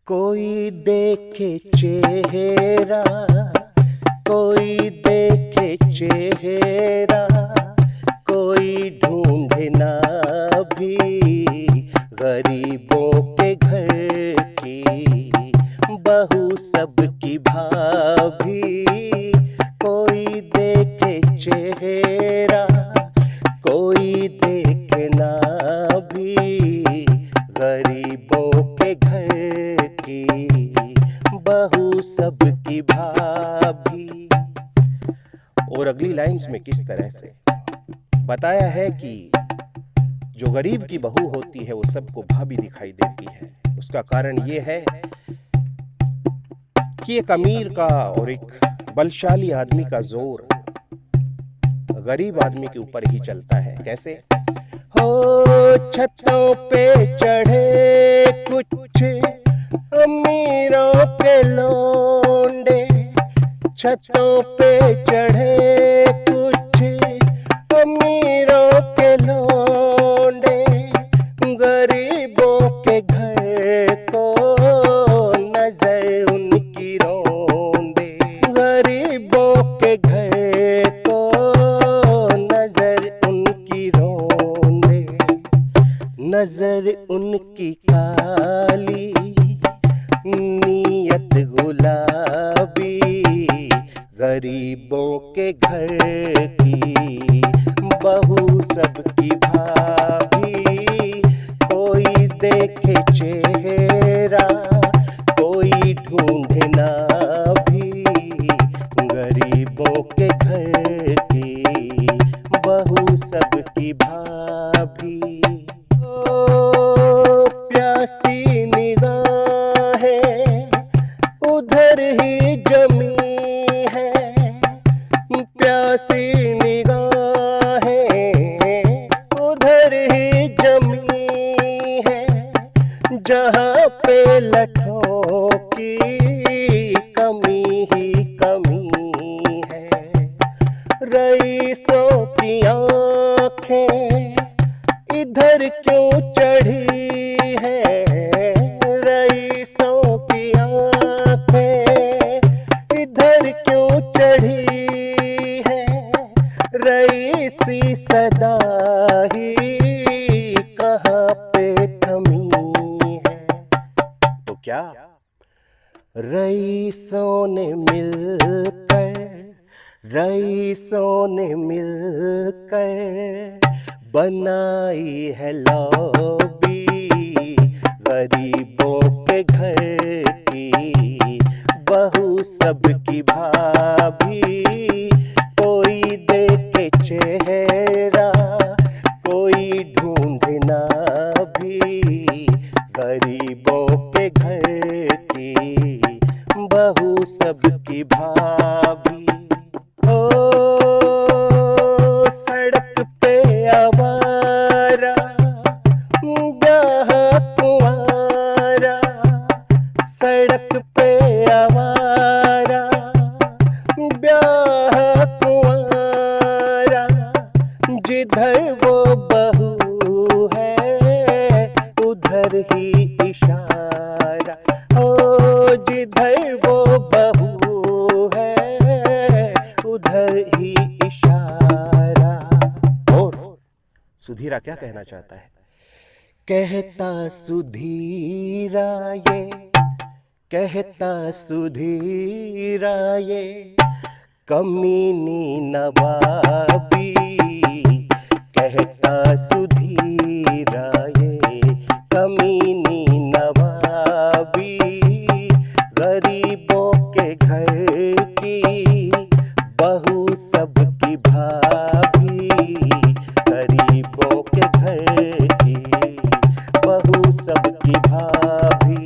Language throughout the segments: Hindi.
कोई देखे चेहरा, कोई देखे चेहरा, कोई ढूंढे ना भी गरीबों के घर की बहू सबकी भाभी। कोई देखे चेहरा, कोई देखे ना भी गरीबों के घर की बहू सबकी भाभी। और अगली लाइंस में किस तरह से बताया है कि जो गरीब की बहू होती है वो सबको भाभी दिखाई देती है। उसका कारण ये है कि एक अमीर का और एक बलशाली आदमी का जोर गरीब आदमी के ऊपर ही चलता है। कैसे? हो छतों पे चढ़े कुछ अमीरों के लोंडे, छतों पे चढ़े कुछ अमीरों के लोंडे, गरीबों के घर को नजर उनकी रोंदे, गरीबों के घर को नजर उनकी रोंदे। नजर उनकी काली, नीयत गुलाबी, गरीबों के घर की बहू सबकी भाभी। कोई देखे चेहरा, कोई ढूंढे ना भी गरीबों के घर की बहू सबकी भाभी। ओ प्यासी निगाहें उधर ही जमी है, प्यासी निगाहें उधर ही जमी है, जहाँ पे लठों की कमी ही कमी है। रईसों की आँखें इधर क्यों चढ़ी है, रईसों की आँखें इधर क्यों चढ़ी है, रईसी सदा ही कहाँ पे थमी है। तो क्या रईसों ने मिलकर, रईसों ने मिलकर बनाई है लॉबी गरीबों के घर की बहू सबकी भाभी। कोई देखे चेहरा, कोई ढूंढे ना भी गरीबों के घर की बहू सबकी भाभी। ओ सड़क पे आवारा ब्याह कुंवारा, सड़क पे आवारा ब्याह कुंवारा, जिधर वो बहू है उधर ही इशारा। ओ जिधर वो बहू है उधर ही इशारा। और सुधीरा क्या कहना चाहता है? कहता सुधीरा ये, कहता सुधीरा ये कमीनी नवाबी, कहता सुधीरा ये कमीनी नवाबी, गरीबों के घर की बहू सबकी भाभी, गरीबों के घर की बहू सबकी भाभी।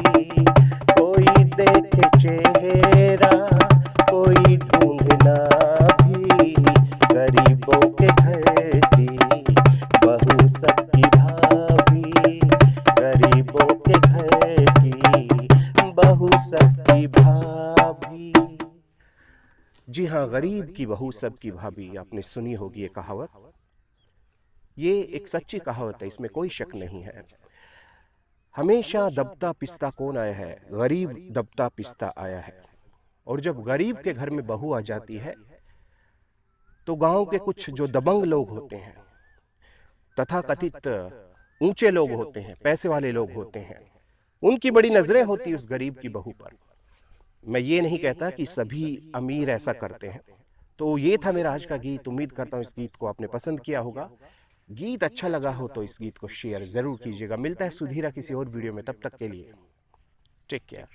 कोई देखे चेहरा, कोई ढूंढे ना भी गरीबों के घर की बहू सबकी भाभी, गरीबों के घर की बहू सबकी भाभी। जी हाँ, गरीब की बहू सबकी भाभी। आपने सुनी होगी ये कहावत। ये एक सच्ची कहावत है, इसमें कोई शक नहीं है। हमेशा दबता पिसता कौन आया है? गरीब दबता पिसता आया है। और जब गरीब के घर में बहू आ जाती है तो गांव के कुछ जो दबंग लोग होते हैं, तथाकथित ऊंचे लोग होते हैं, पैसे वाले लोग होते हैं, उनकी बड़ी नजरें होती उस गरीब की बहू पर। मैं ये नहीं कहता कि सभी अमीर ऐसा करते हैं। तो ये था मेरा आज का गीत। उम्मीद करता हूँ इस गीत को आपने पसंद किया होगा। गीत अच्छा लगा हो तो इस गीत को शेयर जरूर कीजिएगा। मिलता है सुधीरा किसी और वीडियो में, तब तक के लिए टेक केयर।